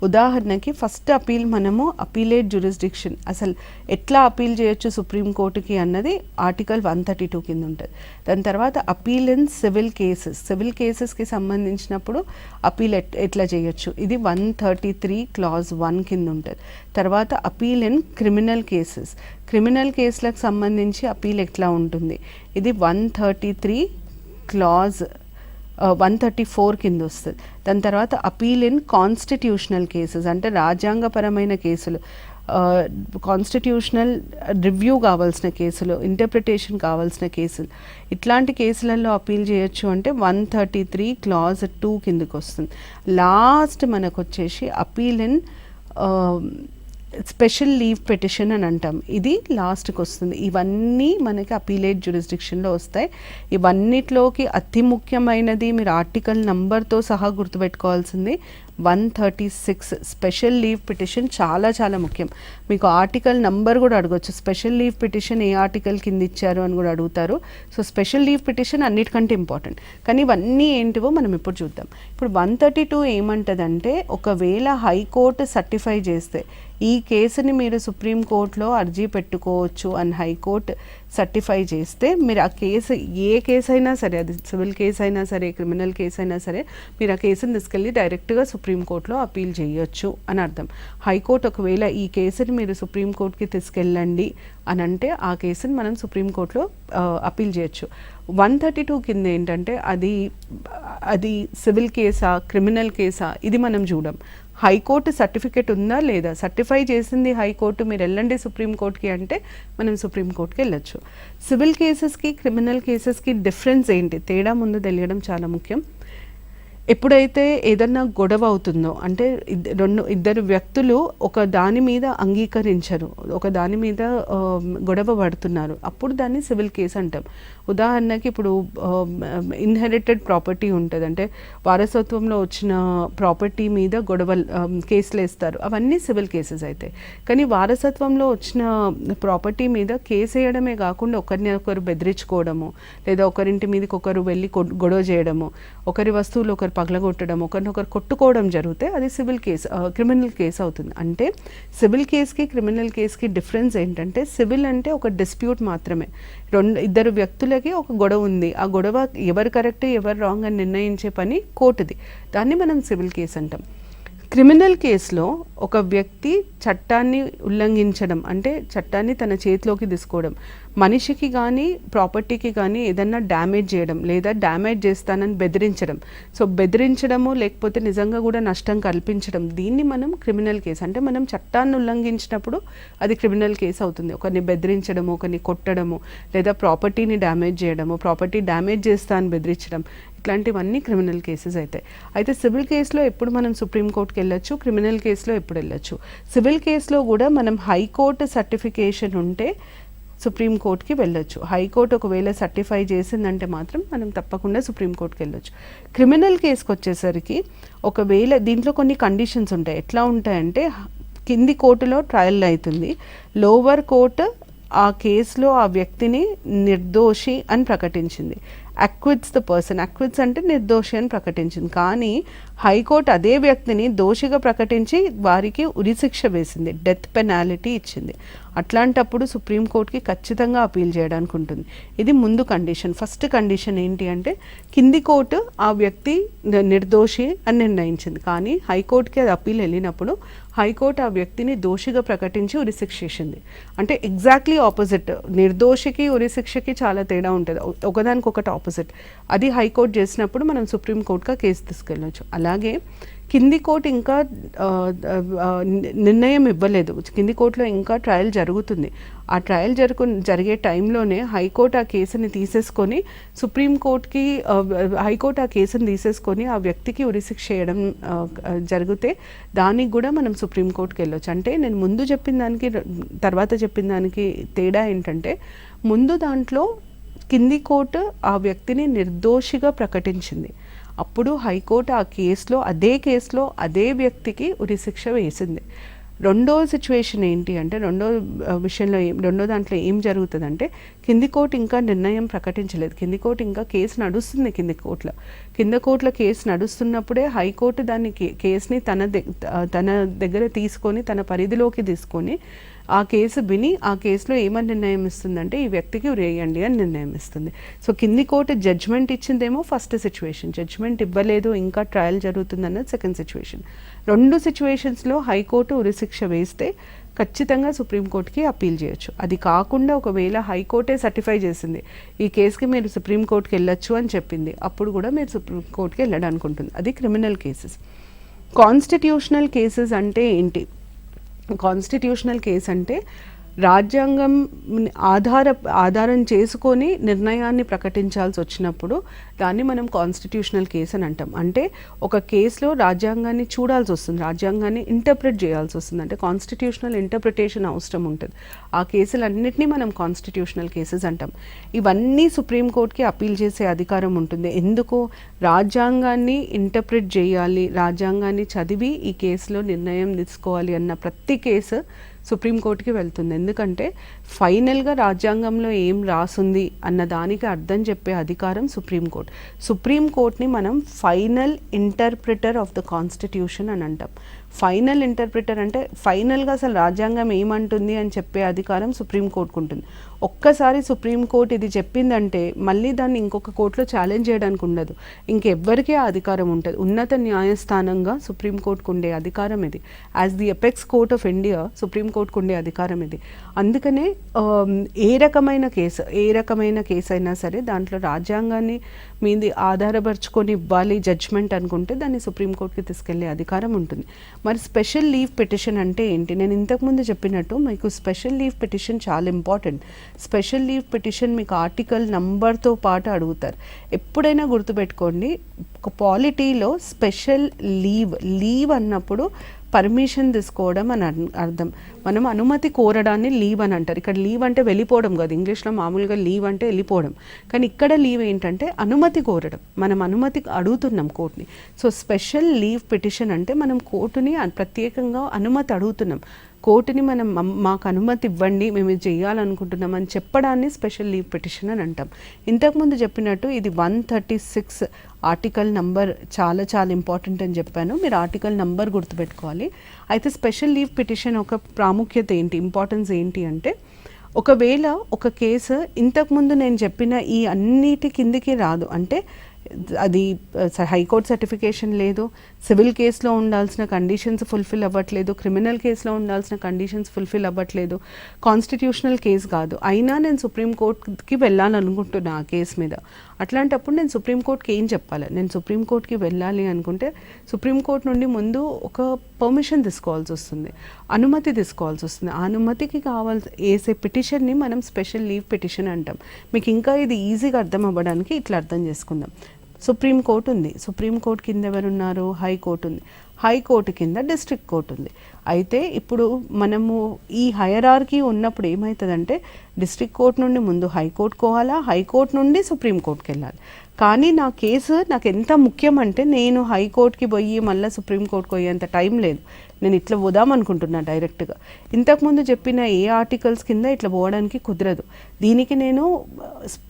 ఉదాహరణకి ఫస్ట్ అపీల్ మనము అపీలేట్ జ్యూరిస్డిక్షన్ అసలు ఎట్లా అపీల్ చేయొచ్చు సుప్రీంకోర్టుకి అన్నది ఆర్టికల్ 132 కింద ఉంటుంది. దాని తర్వాత అపీల్ ఇన్ సివిల్ కేసెస్కి సంబంధించినప్పుడు అపీల్ ఎట్లా చేయొచ్చు, ఇది 133 క్లాజ్ 1 కింద ఉంటుంది. తర్వాత అపీల్ ఇన్ క్రిమినల్ కేసులకు సంబంధించి అపీల్ ఎట్లా ఉంటుంది, ఇది 133 క్లాజ్ 134 కింద వస్తుంది. దాని తర్వాత అపీల్ ఇన్ కాన్స్టిట్యూషనల్ కేసెస్, అంటే రాజ్యాంగపరమైన కేసులు, కాన్స్టిట్యూషనల్ రివ్యూ కావాల్సిన కేసులు, ఇంటర్ప్రిటేషన్ కావాల్సిన కేసులు, ఇట్లాంటి కేసులలో అపీల్ చేయొచ్చు. అంటే 133 క్లాజ్ 2 కిందకి వస్తుంది. లాస్ట్ మనకు వచ్చేసి appeal in special leave petition అని అంటాం, ఇది లాస్ట్కి వస్తుంది. ఇవన్నీ మనకి అపీలేట్ జ్యూరిస్డిక్షన్లో వస్తాయి. ఇవన్నిట్లోకి అతి ముఖ్యమైనది మీరు ఆర్టికల్ నంబర్తో సహా గుర్తుపెట్టుకోవాల్సింది 136 స్పెషల్ లీవ్ పిటిషన్. చాలా చాలా ముఖ్యం. మీకు ఆర్టికల్ నంబర్ కూడా అడగొచ్చు, స్పెషల్ లీవ్ పిటిషన్ ఏ ఆర్టికల్ కింద ఇచ్చారు అని కూడా అడుగుతారు. సో స్పెషల్ లీవ్ పిటిషన్ అన్నిటికంటే ఇంపార్టెంట్. కానీ ఇవన్నీ ఏంటివో మనం ఇప్పుడు చూద్దాం. ఇప్పుడు 132 ఏమంటుందంటే, ఒకవేళ హైకోర్టు సర్టిఫై చేస్తే ఈ కేసుని మీరు సుప్రీంకోర్టులో అర్జీ పెట్టుకోవచ్చు అని హైకోర్టు సర్టిఫై చేస్తే, మీరు ఆ కేసు ఏ కేసు అయినా సరే, అది సివిల్ కేసు అయినా సరే, క్రిమినల్ కేసు అయినా సరే, మీరు ఆ కేసుని తీసుకెళ్ళి డైరెక్ట్గా సుప్రీంకోర్టులో అపీల్ చేయొచ్చు అని అర్థం. హైకోర్టు ఒకవేళ ఈ కేసుని మీరు సుప్రీంకోర్టుకి తీసుకెళ్ళండి అని అంటే ఆ కేసుని మనం సుప్రీంకోర్టులో అపీల్ చేయొచ్చు. 132 కింద ఏంటంటే అది సివిల్ కేసా క్రిమినల్ కేసా ఇది మనం చూడం. హైకోర్టు సర్టిఫికేట్ ఉందా లేదా, సర్టిఫై చేసింది హైకోర్టు, మీరు వెళ్ళండి సుప్రీంకోర్టుకి అంటే మనం సుప్రీంకోర్టుకి వెళ్ళొచ్చు. సివిల్ కేసెస్కి క్రిమినల్ కేసెస్కి డిఫరెన్స్ ఏంటి, తేడా ముందు తెలియడం చాలా ముఖ్యం. ఎప్పుడైతే ఏదన్నా గొడవ అవుతుందో, అంటే ఇద్దరు వ్యక్తులు ఒక దాని మీద అంగీకరించరు, ఒక దాని మీద గొడవ పడుతున్నారు, అప్పుడు దాన్ని సివిల్ కేసు అంటాం. ఉదాహరణకి ఇప్పుడు ఇన్హెరిటెడ్ ప్రాపర్టీ ఉంటుంది, అంటే వారసత్వంలో వచ్చిన ప్రాపర్టీ మీద కేసులు వేస్తారు, అవన్నీ సివిల్ కేసెస్ అయితే. కానీ వారసత్వంలో వచ్చిన ప్రాపర్టీ మీద కేసు వేయడమే కాకుండా ఒకరిని ఒకరు బెదిరించుకోవడము, లేదా ఒకరింటి మీదకి ఒకరు వెళ్ళి గొడవ చేయడము, ఒకరి వస్తువులు ఒకరు పగలగొట్టడం, ఒకరినొకరు కొట్టుకోవడం జరిగితే అది సివిల్ కేసు, క్రిమినల్ కేసు అవుతుంది. అంటే సివిల్ కేసుకి క్రిమినల్ కేసుకి డిఫరెన్స్ ఏంటంటే, సివిల్ అంటే ఒక డిస్ప్యూట్ మాత్రమే, ఇద్దరు వ్యక్తులకి ఒక గొడవ ఉంది, ఆ గొడవ ఎవరు కరెక్ట్ ఎవరు రాంగ్ అని నిర్ణయించే పని కోర్టుది, దాన్ని మనం సివిల్ కేసు అంటాం. క్రిమినల్ కేసులో ఒక వ్యక్తి చట్టాన్ని ఉల్లంఘించడం, అంటే చట్టాన్ని తన చేతిలోకి తీసుకోవడం, మనిషికి కానీ ప్రాపర్టీకి కానీ ఏదన్నా డ్యామేజ్ చేయడం, లేదా డ్యామేజ్ చేస్తానని బెదిరించడం, సో బెదిరించడము లేకపోతే నిజంగా కూడా నష్టం కల్పించడం, దీన్ని మనం క్రిమినల్ కేసు అంటే మనం చట్టాన్ని ఉల్లంఘించినప్పుడు అది క్రిమినల్ కేసు అవుతుంది. ఒకరిని బెదిరించడము, ఒకరిని కొట్టడము, లేదా ప్రాపర్టీని డ్యామేజ్ చేయడము, ప్రాపర్టీ డ్యామేజ్ చేస్తా అని బెదిరించడం, ఇట్లాంటివన్నీ క్రిమినల్ కేసెస్ అవుతాయి. అయితే సివిల్ కేసులో ఎప్పుడు మనం సుప్రీంకోర్టుకి వెళ్ళొచ్చు, క్రిమినల్ కేసులో ఎప్పుడు వెళ్ళొచ్చు. సివిల్ కేసులో కూడా మనం హైకోర్టు సర్టిఫికేషన్ ఉంటే సుప్రీంకోర్టుకి వెళ్ళొచ్చు. హైకోర్టు ఒకవేళ సర్టిఫై చేసిందంటే మాత్రం మనం తప్పకుండా సుప్రీంకోర్టుకి వెళ్ళొచ్చు. క్రిమినల్ కేసుకి వచ్చేసరికి ఒకవేళ దీంట్లో కొన్ని కండిషన్స్ ఉంటాయి. ఎట్లా ఉంటాయంటే, కింది కోర్టులో ట్రయల్ అవుతుంది, లోవర్ కోర్టు ఆ కేసులో ఆ వ్యక్తిని నిర్దోషి అని ప్రకటించింది. అక్విట్స్ ద పర్సన్. అక్విట్స్ అంటే నిర్దోషి అని ప్రకటించింది. కానీ హైకోర్టు అదే వ్యక్తిని దోషిగా ప్రకటించి వారికి ఉరిశిక్ష వేసింది, డెత్ పెనాలిటీ ఇచ్చింది. అట్లాంటప్పుడు సుప్రీంకోర్టుకి ఖచ్చితంగా అపీల్ చేయడానికి ఉంటుంది. ఇది ముందు కండిషన్. ఫస్ట్ కండిషన్ ఏంటి అంటే కింది కోర్టు ఆ వ్యక్తి నిర్దోషి అని నిర్ణయించింది, కానీ హైకోర్టుకి అది అపీల్ వెళ్ళినప్పుడు హైకోర్టు ఆ వ్యక్తిని దోషిగా ప్రకటించి ఉరిశిక్ష ఇచ్చింది. అంటే ఎగ్జాక్ట్లీ ఆపోజిట్. నిర్దోషికి ఉరిశిక్షకి చాలా తేడా ఉంటుంది, ఒకదానికొకటి ఆపోజిట్. అది హైకోర్టు చేసినప్పుడు మనం సుప్రీంకోర్టుగా కేసు తీసుకెళ్ళవచ్చు. అలాగే కింది కోర్టు ఇంకా నిర్ణయం ఇవ్వలేదు, కింది కోర్టులో ఇంకా ట్రయల్ జరుగుతుంది. ఆ ట్రయల్ జరిగే టైంలోనే హైకోర్టు ఆ కేసుని తీసేసుకొని సుప్రీంకోర్టుకి, హైకోర్టు ఆ కేసుని తీసేసుకొని ఆ వ్యక్తికి ఉరిశిక్ష చేయడం జరిగితే దానికి కూడా మనం సుప్రీంకోర్టుకి వెళ్ళొచ్చు. అంటే నేను ముందు చెప్పిన దానికి తర్వాత చెప్పిన దానికి తేడా ఏంటంటే ముందు దాంట్లో కింది కోర్టు ఆ వ్యక్తిని నిర్దోషిగా ప్రకటించింది, అప్పుడు హైకోర్టు ఆ కేసులో అదే వ్యక్తికి ఉరిశిక్ష వేసింది. రెండో సిచ్యువేషన్ ఏంటి అంటే రెండో దాంట్లో ఏం జరుగుతుందంటే కింది కోర్టు ఇంకా నిర్ణయం ప్రకటించలేదు, కింది కోర్టు ఇంకా కేసు నడుస్తుంది. కింద కోర్టులో కేసు నడుస్తున్నప్పుడే హైకోర్టు దాన్ని కేసుని తన దగ్గర తీసుకొని తన పరిధిలోకి తీసుకొని ఆ కేసు విని ఆ కేసులో ఏమని నిర్ణయం ఇస్తుందంటే ఈ వ్యక్తికి ఉరేయండి అని నిర్ణయం ఇస్తుంది. సో కింది కోర్టు జడ్జ్మెంట్ ఇచ్చిందేమో ఫస్ట్ సిచ్యువేషన్, జడ్జ్మెంట్ ఇవ్వలేదు ఇంకా ట్రయల్ జరుగుతుందన్నది సెకండ్ సిచ్యువేషన్. రెండు సిచ్యువేషన్స్లో హైకోర్టు ఉరిశిక్ష వేస్తే ఖచ్చితంగా సుప్రీంకోర్టుకి అపీల్ చేయొచ్చు. అది కాకుండా ఒకవేళ హైకోర్టే సర్టిఫై చేసింది ఈ కేసుకి మీరు సుప్రీంకోర్టుకి వెళ్ళొచ్చు అని చెప్పింది, అప్పుడు కూడా మీరు సుప్రీంకోర్టుకి వెళ్ళడానికి ఉంటుంది. అది క్రిమినల్ కేసెస్. కాన్స్టిట్యూషనల్ కేసెస్ అంటే ఏంటి? కాన్స్టిట్యూషనల్ కేసు అంటే రాజ్యాంగం ఆధారం చేసుకొని నిర్ణయాన్ని ప్రకటించాల్సి వచ్చినప్పుడు దాన్ని మనం కాన్స్టిట్యూషనల్ కేసు అని అంటాం. అంటే ఒక కేసులో రాజ్యాంగాన్ని చూడాల్సి వస్తుంది, రాజ్యాంగాన్ని ఇంటర్ప్రిట్ చేయాల్సి వస్తుంది, అంటే కాన్స్టిట్యూషనల్ ఇంటర్ప్రిటేషన్ అవసరం ఉంటుంది. ఆ కేసులన్నింటినీ మనం కాన్స్టిట్యూషనల్ కేసెస్ అంటాం. ఇవన్నీ సుప్రీంకోర్టుకి అపీల్ చేసే అధికారం ఉంటుంది. ఎందుకు? రాజ్యాంగాన్ని ఇంటర్ప్రిట్ చేయాలి, రాజ్యాంగాన్ని చదివి ఈ కేసులో నిర్ణయం తీసుకోవాలి అన్న ప్రతి కేసు సుప్రీంకోర్టుకి వెళ్తుంది. ఎందుకంటే ఫైనల్గా రాజ్యాంగంలో ఏం రాసుంది అన్న దానికి అర్థం చెప్పే అధికారం సుప్రీంకోర్టు. సుప్రీంకోర్టుని మనం final interpreter of the constitution అని అంటాం. ఫైనల్ ఇంటర్ప్రిటర్ అంటే ఫైనల్గా అసలు రాజ్యాంగం ఏమంటుంది అని చెప్పే అధికారం సుప్రీంకోర్టుకు ఉంటుంది. ఒక్కసారి సుప్రీంకోర్టు ఇది చెప్పిందంటే మళ్ళీ దాన్ని ఇంకొక కోర్టులో ఛాలెంజ్ చేయడానికి ఉండదు, ఇంకెవ్వరికీ ఆ అధికారం ఉంటుంది. ఉన్నత న్యాయస్థానంగా సుప్రీంకోర్టుకు ఉండే అధికారం ఇది. As the apex court of India సుప్రీంకోర్టుకు ఉండే అధికారం ఇది. అందుకనే ఏ రకమైన కేసు అయినా సరే దాంట్లో రాజ్యాంగాన్ని మీది ఆధారపరుచుకొని ఇవ్వాలి జడ్జ్మెంట్ అనుకుంటే దాన్ని సుప్రీంకోర్టుకి తీసుకెళ్లే అధికారం ఉంటుంది. మరి స్పెషల్ లీవ్ పిటిషన్ అంటే ఏంటి? నేను ఇంతకుముందు చెప్పినట్టు మీకు స్పెషల్ లీవ్ పిటిషన్ చాలా ఇంపార్టెంట్. స్పెషల్ లీవ్ పిటిషన్ మీకు ఆర్టికల్ నంబర్తో పాటు అడుగుతారు. ఎప్పుడైనా గుర్తుపెట్టుకోండి, ఒక పాలిటీలో స్పెషల్ లీవ్ అన్నప్పుడు పర్మిషన్ తీసుకోవడం అని అర్థం. మనం అనుమతి కోరడాన్ని లీవ్ అని అంటారు. ఇక్కడ లీవ్ అంటే వెళ్ళిపోవడం కాదు, ఇంగ్లీష్లో మామూలుగా లీవ్ అంటే వెళ్ళిపోవడం, కానీ ఇక్కడ లీవ్ ఏంటంటే అనుమతి కోరడం. మనం అనుమతి అడుగుతున్నాం కోర్టుని. సో స్పెషల్ లీవ్ పిటిషన్ అంటే మనం కోర్టుని ప్రత్యేకంగా అనుమతి అడుగుతున్నాం. కోర్టుని మనం మాకు అనుమతి ఇవ్వండి, మేము ఇది చేయాలనుకుంటున్నాం అని చెప్పడాన్ని స్పెషల్ లీవ్ పిటిషన్ అని అంటాం. ఇంతకుముందు చెప్పినట్టు ఇది 136 ఆర్టికల్ నంబర్ చాలా చాలా ఇంపార్టెంట్ అని చెప్పాను. మీరు ఆర్టికల్ నంబర్ గుర్తుపెట్టుకోవాలి. అయితే స్పెషల్ లీవ్ పిటిషన్ ఒక ప్రాముఖ్యత ఏంటి, ఇంపార్టెన్స్ ఏంటి అంటే ఒకవేళ ఒక కేసు ఇంతకుముందు నేను చెప్పిన ఈ అన్నిటి కిందికి రాదు, అంటే అది హైకోర్టు సర్టిఫికేషన్ లేదు, సివిల్ కేసులో ఉండాల్సిన కండిషన్స్ ఫుల్ఫిల్ అవ్వట్లేదు, క్రిమినల్ కేసులో ఉండాల్సిన కండిషన్స్ ఫుల్ఫిల్ అవ్వట్లేదు, కాన్స్టిట్యూషనల్ కేసు కాదు, అయినా నేను సుప్రీంకోర్టుకి వెళ్ళాలనుకుంటున్నా ఆ కేసు మీద. అట్లాంటప్పుడు నేను సుప్రీంకోర్టుకి ఏం చెప్పాలి? నేను సుప్రీంకోర్టుకి వెళ్ళాలి అనుకుంటే సుప్రీంకోర్టు నుండి ముందు ఒక పర్మిషన్ తీసుకోవాల్సి వస్తుంది, అనుమతి తీసుకోవాల్సి వస్తుంది. ఆ అనుమతికి వేసే పిటిషన్ని మనం స్పెషల్ లీవ్ పిటిషన్ అంటాం. మీకు ఇంకా ఇది ఈజీగా అర్థం అవ్వడానికి ఇట్లా అర్థం చేసుకుందాం. సుప్రీంకోర్టు ఉంది, సుప్రీంకోర్టు కింద ఎవరున్నారు? హైకోర్టు ఉంది, హైకోర్టు కింద డిస్ట్రిక్ట్ కోర్టు ఉంది. అయితే ఇప్పుడు మనము ఈ హైరార్కీ ఉన్నప్పుడు ఏమవుతుందంటే డిస్ట్రిక్ట్ కోర్ట్ నుండి ముందు హైకోర్టుకు పోవాలా, హైకోర్టు నుండి సుప్రీంకోర్టుకి వెళ్ళాలి. కానీ నా కేసు నాకు ఎంత ముఖ్యం అంటే నేను హైకోర్టుకి పోయి మళ్ళీ సుప్రీంకోర్టుకి పోయేంత టైం లేదు. నేను ఇట్లా పోదాం అనుకుంటున్నా డైరెక్ట్గా. ఇంతకుముందు చెప్పిన ఏ ఆర్టికల్స్ కింద ఇట్లా పోవడానికి కుదరదు. దీనికి నేను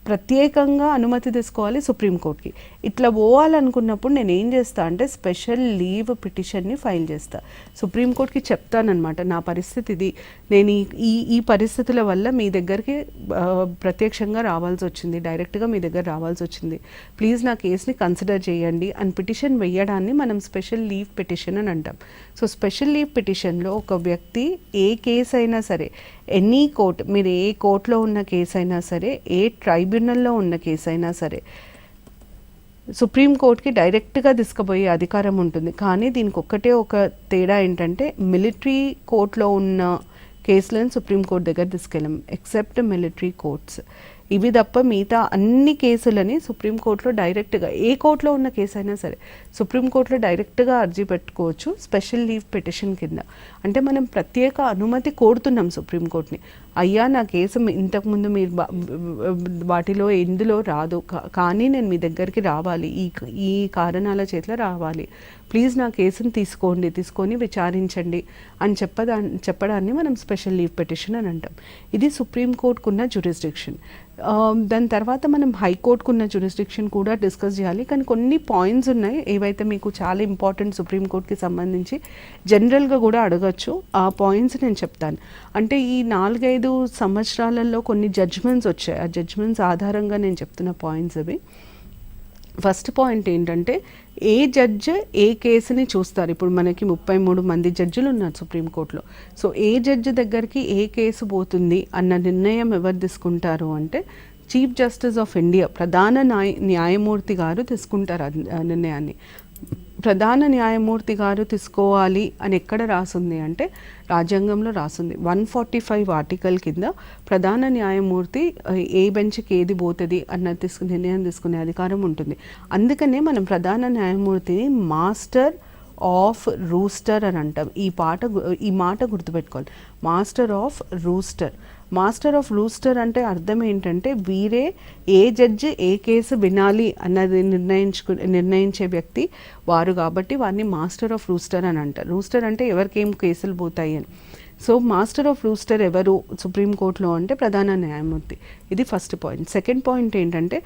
ప్రత్యేకంగా అనుమతి తీసుకోవాలి సుప్రీంకోర్టుకి. ఇట్లా పోవాలనుకున్నప్పుడు నేను ఏం చేస్తా అంటే స్పెషల్ లీవ్ పిటిషన్ని ఫైల్ చేస్తా. సుప్రీంకోర్టుకి చెప్తానమాట నా పరిస్థితి ఇది, నేను ఈ పరిస్థితుల వల్ల మీ దగ్గరికి ప్రత్యక్షంగా రావాల్సి వచ్చింది, డైరెక్ట్గా మీ దగ్గర రావాల్సి వచ్చింది, ప్లీజ్ నా కేసుని కన్సిడర్ చేయండి అని పిటిషన్ వేయడాన్ని మనం స్పెషల్ లీవ్ పిటిషన్ అని అంటాం. సో స్పెషల్ లీవ్ పిటిషన్లో ఒక వ్యక్తి ఏ కేసు అయినా సరే, ఎనీ కోర్ట్, మీరు ఏ కోర్టులో ఉన్న కేసు అయినా సరే, ఏ ట్రైబ్యునల్లో ఉన్న కేసు అయినా సరే సుప్రీంకోర్టుకి డైరెక్ట్గా తీసుకుపోయే అధికారం ఉంటుంది. కానీ దీనికి ఒక్కటే ఒక తేడా ఏంటంటే మిలిటరీ కోర్టులో ఉన్న కేసులను సుప్రీంకోర్టు దగ్గర తీసుకెళ్ళాం, ఎక్సెప్ట్ మిలిటరీ కోర్ట్స్. ఇవి తప్ప మిగతా అన్ని కేసులని సుప్రీంకోర్టులో డైరెక్ట్గా, ఏ కోర్టులో ఉన్న కేసు అయినా సరే సుప్రీంకోర్టులో డైరెక్ట్గా అర్జీ పెట్టుకోవచ్చు స్పెషల్ లీవ్ పిటిషన్ కింద. అంటే మనం ప్రత్యేక అనుమతి కోరుతున్నాం సుప్రీంకోర్టుని, అయ్యా నా కేసు ఇంతకుముందు మీరు వాటిలో ఎందులో రాదు, కానీ నేను మీ దగ్గరికి రావాలి, ఈ కారణాల చేతిలో రావాలి, ప్లీజ్ నా కేసును తీసుకొని విచారించండి అని చెప్పడాన్ని మనం స్పెషల్ లీవ్ పిటిషన్ అని అంటాం. ఇది సుప్రీంకోర్టుకున్న జ్యూరిస్డిక్షన్. దాని తర్వాత మనం హైకోర్టుకున్న జ్యూరిస్డిక్షన్ కూడా డిస్కస్ చేయాలి. కానీ కొన్ని పాయింట్స్ ఉన్నాయి ఏవైతే మీకు చాలా ఇంపార్టెంట్ సుప్రీంకోర్టుకి సంబంధించి, జనరల్గా కూడా అడగచ్చు. ఆ పాయింట్స్ నేను చెప్తాను. అంటే ఈ 4-5 సంవత్సరాలలో కొన్ని జడ్జ్మెంట్స్ వచ్చాయి, ఆ జడ్జ్మెంట్స్ ఆధారంగా నేను చెప్తున్న పాయింట్స్ అవి. ఫస్ట్ పాయింట్ ఏంటంటే ఏ జడ్జ్ ఏ కేసుని చూస్తారు. ఇప్పుడు మనకి 33 మంది జడ్జిలు ఉన్నారు సుప్రీంకోర్టులో. సో ఏ జడ్జి దగ్గరికి ఏ కేసు పోతుంది అన్న నిర్ణయం ఎవరు తీసుకుంటారు అంటే చీఫ్ జస్టిస్ ఆఫ్ ఇండియా, ప్రధాన న్యాయమూర్తి గారు తీసుకుంటారు ఆ నిర్ణయాన్ని. ప్రధాన న్యాయమూర్తి గారు తీసుకోవాలి అని ఎక్కడ రాసుంది అంటే రాజ్యాంగంలో రాసుంది. 145 ఆర్టికల్ కింద ప్రధాన న్యాయమూర్తి ఏ బెంచ్కి ఏది పోతుంది అన్న నిర్ణయం తీసుకునే అధికారం ఉంటుంది. అందుకనే మనం ప్రధాన న్యాయమూర్తిని మాస్టర్ ఆఫ్ రూస్టర్ అని అంటాం. ఈ మాట గుర్తుపెట్టుకోవాలి, master of rooster. Master of rooster అంటే అర్థం ఏంటంటే వీరే ఏ జడ్జి ఏ కేసు వినాలి అన్నది నిర్ణయించే వ్యక్తి వారు, కాబట్టి వారిని మాస్టర్ ఆఫ్ రూస్టర్ అని అంటారు. రూస్టర్ అంటే ఎవరికేం కేసులు పోతాయి అని. సో మాస్టర్ ఆఫ్ రూస్టర్ ఎవరు సుప్రీంకోర్టులో అంటే ప్రధాన న్యాయమూర్తి. ఇది ఫస్ట్ పాయింట్. సెకండ్ పాయింట్ ఏంటంటే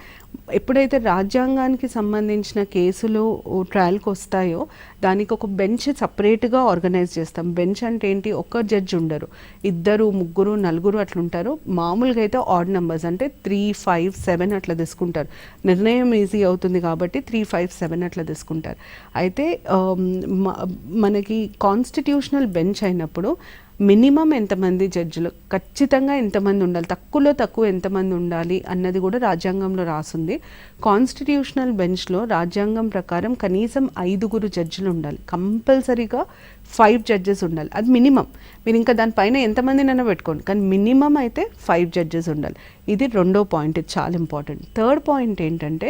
ఎప్పుడైతే రాజ్యాంగానికి సంబంధించిన కేసులు ట్రయల్కి వస్తాయో దానికి ఒక బెంచ్ సపరేట్గా ఆర్గనైజ్ చేస్తాం. బెంచ్ అంటే ఏంటి, ఒక్క జడ్జి ఉండరు, 2, 3, 4 అట్లుంటారు. మామూలుగా అయితే ఆడ్ నెంబర్స్ అంటే 3, 5, 7 అట్లా తీసుకుంటారు. నిర్ణయం ఈజీ అవుతుంది కాబట్టి 3, 5, 7 అట్లా తీసుకుంటారు. అయితే మనకి కాన్స్టిట్యూషనల్ బెంచ్ అయినప్పుడు మినిమం ఎంతమంది జడ్జిలు, ఖచ్చితంగా ఎంతమంది ఉండాలి, తక్కువలో తక్కువ ఎంతమంది ఉండాలి అన్నది కూడా రాజ్యాంగంలో రాసుంది. కాన్స్టిట్యూషనల్ బెంచ్లో రాజ్యాంగం ప్రకారం కనీసం 5 జడ్జిలు ఉండాలి, కంపల్సరీగా 5 జడ్జెస్ ఉండాలి. అది మినిమం. మీరు ఇంకా దానిపైన ఎంతమందినైనా పెట్టుకోండి, కానీ మినిమం అయితే 5 జడ్జెస్ ఉండాలి. ఇది రెండో పాయింట్, ఇది చాలా ఇంపార్టెంట్. థర్డ్ పాయింట్ ఏంటంటే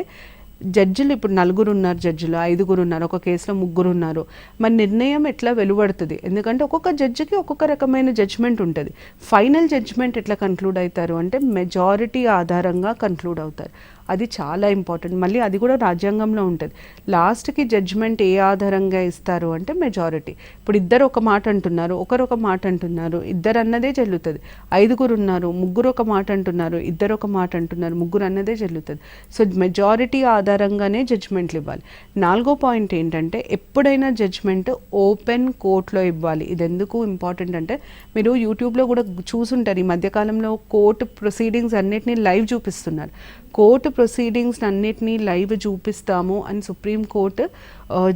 జడ్జిలు ఇప్పుడు 4 ఉన్నారు, జడ్జిలు 5 ఉన్నారు, ఒక కేసులో 3 ఉన్నారు. మరి నిర్ణయం ఎట్లా వెలువడుతుంది, ఎందుకంటే ఒక్కొక్క జడ్జికి ఒక్కొక్క రకమైన జడ్జ్మెంట్ ఉంటుంది. ఫైనల్ జడ్జ్మెంట్ ఎట్లా కన్క్లూడ్ అవుతారు అంటే మెజారిటీ ఆధారంగా కన్క్లూడ్ అవుతారు. అది చాలా ఇంపార్టెంట్. మళ్ళీ అది కూడా రాజ్యాంగంలో ఉంటుంది. లాస్ట్కి జడ్జ్మెంట్ ఏ ఆధారంగా ఇస్తారు అంటే మెజారిటీ. ఇప్పుడు 2 ఒక మాట అంటున్నారు, ఒకరు ఒక మాట అంటున్నారు, 2 అన్నదే చెల్లుతుంది. 5 ఉన్నారు, 3 ఒక మాట అంటున్నారు, 2 ఒక మాట అంటున్నారు, 3 అన్నదే చెల్లుతుంది. సో మెజారిటీ ఆధారంగానే జడ్జ్మెంట్లు ఇవ్వాలి. 4వ పాయింట్ ఏంటంటే ఎప్పుడైనా జడ్జ్మెంట్ ఓపెన్ కోర్టులో ఇవ్వాలి. ఇది ఎందుకు ఇంపార్టెంట్ అంటే మీరు యూట్యూబ్లో కూడా చూసుంటారు, ఈ మధ్యకాలంలో కోర్టు ప్రొసీడింగ్స్ అన్నిటినీ లైవ్ చూపిస్తున్నారు. కోర్టు ప్రొసీడింగ్స్ అన్నిటినీ లైవ్ చూపిస్తాము అని సుప్రీంకోర్టు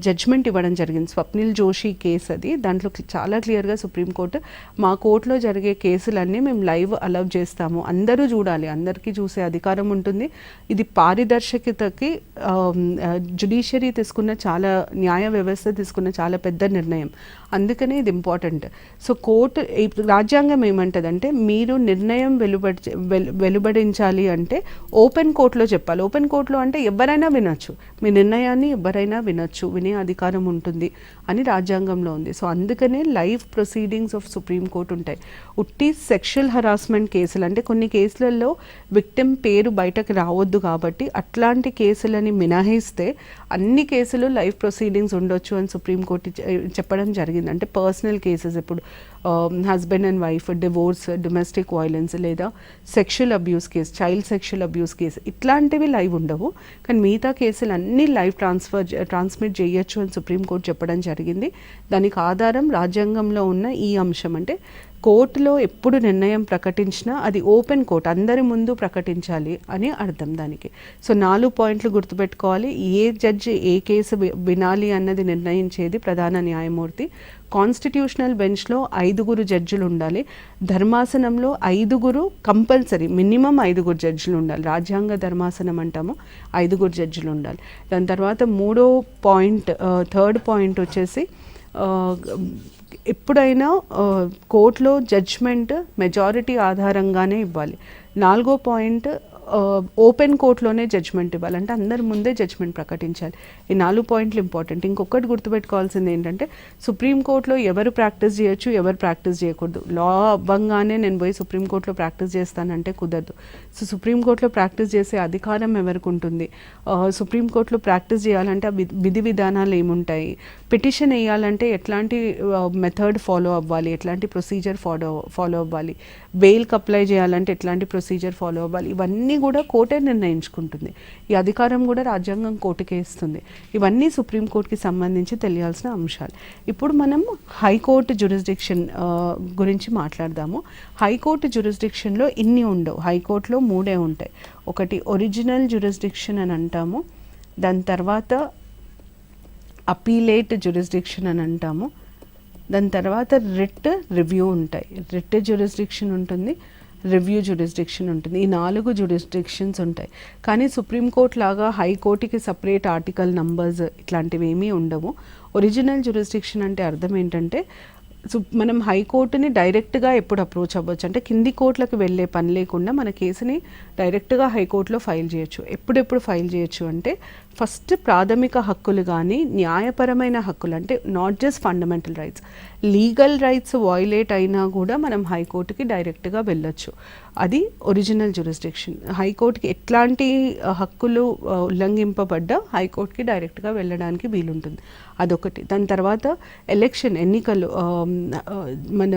జడ్జ్మెంట్ ఇవ్వడం జరిగింది. స్వప్నిల్ జోషి కేసు అది. దాంట్లో చాలా క్లియర్గా సుప్రీంకోర్టు మా కోర్టులో జరిగే కేసులన్నీ మేము లైవ్ అలౌ చేస్తాము, అందరూ చూడాలి, అందరికీ చూసే అధికారం ఉంటుంది. ఇది పారదర్శకతకి జ్యుడిషియరీ తీసుకున్న చాలా, న్యాయ వ్యవస్థ తీసుకున్న చాలా పెద్ద నిర్ణయం. అందుకనే ఇది ఇంపార్టెంట్. సో కోర్టు రాజ్యాంగం ఏమంటదంటే మీరు నిర్ణయం వెలువడించాలి అంటే ఓపెన్ కోర్టులో చెప్పాలి. ఓపెన్ కోర్టులో అంటే ఎవరైనా వినొచ్చు, మీ నిర్ణయాన్ని ఎవరైనా వినొచ్చు, వినే అధికారం ఉంటుంది అని రాజ్యాంగంలో ఉంది. సో అందుకనే live proceedings of supreme court ఉంటాయి. ఉట్టి సెక్షువల్ హరాస్మెంట్ కేసులు అంటే కొన్ని కేసులలో విక్టిమ్ పేరు బయటకు రావద్దు కాబట్టి అట్లాంటి కేసులని మినహాయిస్తే అన్ని కేసులు లైవ్ ప్రొసీడింగ్స్ ఉండొచ్చు అని సుప్రీంకోర్టు చెప్పడం జరిగింది. అంటే పర్సనల్ కేసెస్, ఇప్పుడు husband and wife divorce, domestic violence లేదా sexual abuse case, child sexual abuse case, ఇట్లాంటివి లైవ్ ఉండవు. కానీ మిగతా కేసులు అన్నీ లైవ్ ట్రాన్స్మిట్ చేయొచ్చు అని సుప్రీంకోర్టు చెప్పడం జరిగింది. దానికి ఆధారం రాజ్యాంగంలో ఉన్న ఈ అంశం. అంటే కోర్టులో ఎప్పుడు నిర్ణయం ప్రకటించినా అది ఓపెన్ కోర్ట్, అందరి ముందు ప్రకటించాలి అని అర్థం దానికి. సో 4 పాయింట్లు గుర్తుపెట్టుకోవాలి. ఏ జడ్జి ఏ కేసు వినాలి అన్నది నిర్ణయించేది ప్రధాన న్యాయమూర్తి. కాన్స్టిట్యూషనల్ బెంచ్లో 5 జడ్జిలు ఉండాలి. ధర్మాసనంలో 5 కంపల్సరీ, మినిమం 5 జడ్జిలు ఉండాలి. రాజ్యాంగ ధర్మాసనం అంటాము, 5 జడ్జిలు ఉండాలి. దాని తర్వాత థర్డ్ పాయింట్ వచ్చేసి ఎప్పుడైనా కోర్టులో జడ్జ్మెంట్ మెజారిటీ ఆధారంగానే ఇవ్వాలి. 4వ పాయింట్ ఓపెన్ కోర్టులోనే జడ్జ్మెంట్ ఇవ్వాలి, అంటే అందరి ముందే జడ్జ్మెంట్ ప్రకటించాలి. ఈ 4 పాయింట్లు ఇంపార్టెంట్. ఇంకొకటి గుర్తుపెట్టుకోవాల్సింది ఏంటంటే సుప్రీంకోర్టులో ఎవరు ప్రాక్టీస్ చేయొచ్చు, ఎవరు ప్రాక్టీస్ చేయకూడదు. లా అవ్వంగానే నేను పోయి సుప్రీంకోర్టులో ప్రాక్టీస్ చేస్తానంటే కుదరదు. సో సుప్రీంకోర్టులో ప్రాక్టీస్ చేసే అధికారం ఎవరికి ఉంటుంది, సుప్రీంకోర్టులో ప్రాక్టీస్ చేయాలంటే విధి విధానాలు ఏముంటాయి, పిటిషన్ వేయాలంటే ఎట్లాంటి మెథడ్ ఫాలో అవ్వాలి, ఎట్లాంటి ప్రొసీజర్ ఫాలో అవ్వాలి, బెయిల్కి అప్లై చేయాలంటే ఎట్లాంటి ప్రొసీజర్ ఫాలో అవ్వాలి, ఇవన్నీ కూడా కోర్టే నిర్ణయించుకుంటుంది. ఈ అధికారం కూడా రాజ్యాంగం కోర్టుకే ఇస్తుంది. ఇవన్నీ సుప్రీంకోర్టుకి సంబంధించి తెలియాల్సిన అంశాలు. ఇప్పుడు మనం హైకోర్టు జ్యూరిస్డిక్షన్ గురించి మాట్లాడదాము. హైకోర్టు జ్యూరిస్డిక్షన్లో ఇన్ని ఉండవు. హైకోర్టులో 3 ఉంటాయి. ఒకటి ఒరిజినల్ జ్యూరిస్డిక్షన్ అని అంటాము, దాని తర్వాత అపీలేట్ జ్యూరిస్డిక్షన్ అని అంటాము, దాని తర్వాత రిట్ రివ్యూ ఉంటాయి. రిట్ జ్యూరిస్డిక్షన్ ఉంటుంది, రివ్యూ జ్యూరిస్డిక్షన్ ఉంటుంది. ఈ 4 జ్యూరిస్డిక్షన్స్ ఉంటాయి. కానీ సుప్రీంకోర్టు లాగా హైకోర్టుకి సపరేట్ ఆర్టికల్ నంబర్స్ ఇట్లాంటివి ఏమీ ఉండవు. ఒరిజినల్ జ్యూరిస్డిక్షన్ అంటే అర్థం ఏంటంటే మనం హైకోర్టుని డైరెక్ట్గా ఎప్పుడు అప్రోచ్ అవ్వచ్చు, అంటే కింది కోర్టులకు వెళ్ళే పని లేకుండా మన కేసుని డైరెక్ట్గా హైకోర్టులో ఫైల్ చేయొచ్చు. ఎప్పుడెప్పుడు ఫైల్ చేయొచ్చు అంటే ఫస్ట్ ప్రాథమిక హక్కులు కానీ న్యాయపరమైన హక్కులు, అంటే not just fundamental rights, legal rights violate అయినా కూడా మనం హైకోర్టుకి డైరెక్ట్గా వెళ్ళొచ్చు. అది ఒరిజినల్ జ్యూరిస్డిక్షన్. హైకోర్టుకి ఎట్లాంటి హక్కులు ఉల్లంఘింపబడ్డా హైకోర్టుకి డైరెక్ట్గా వెళ్ళడానికి వీలుంటుంది. అదొకటి. దాని తర్వాత ఎన్నికలు, మన